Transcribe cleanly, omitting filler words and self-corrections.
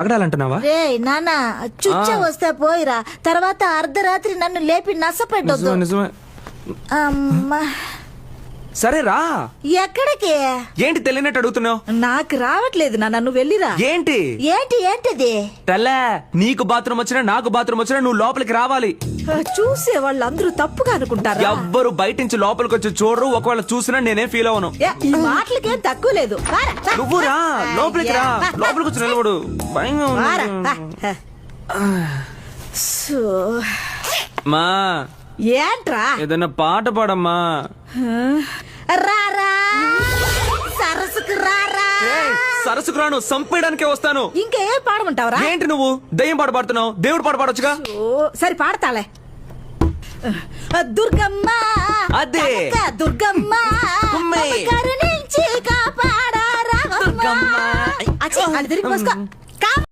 అగడాలంటున్నావా? రే నాన్న చుచ్చ వస్తే పోయిరా, తర్వాత అర్ధరాత్రి నన్ను లేపి నసపెట్టొద్దు. నిజమే. అమ్మా. సరే రా. ఎక్కడికి? ఏంటి తెలియనట్టు అడుగుతున్నావు? నాకు రావట్లేదు నాన్న, నువ్వు వెళ్ళిరా. ఏంటి ఏంటిది? తెల్లే, నీకు బాత్రూమ్ వచ్చినా నాకు బాత్రూమ్ వచ్చినా నువ్వు లోపలికి రావాలి. చూసే వాళ్ళు అందరూ తప్పుగా అనుకుంటారా? ఎవ్వరు బయట నుంచి లోపలికి వచ్చి చూడరు. ఒకవేళ చూసినా నేనేం ఫీల్ అవ్వను. ఈ మాటలకేం తక్కువ లేదు. నువ్వు రా, లోపలికి రా. లోపలికి వచ్చి నిలబడు. భయంగా ఉంది. మా ఏంట్రా? ఏదైనా పాట పాడమ్మా. రారా సరస్సుకు రారా. సరస్సుకు రాను, సంపేయడానికే వస్తాను. ఇంకా ఏం పాడమంటావరా? ఏంటి నువ్వు దయ్యం పాట పాడుతున్నావు? దేవుడు పాట పాడొచ్చుగా. సరే పాడతాలే. దుర్గమ్మ అదే దుర్గమ్మ కరుణించి కాపాడారా. దుర్గమ్మ. అది తిరిగి పోసుకో.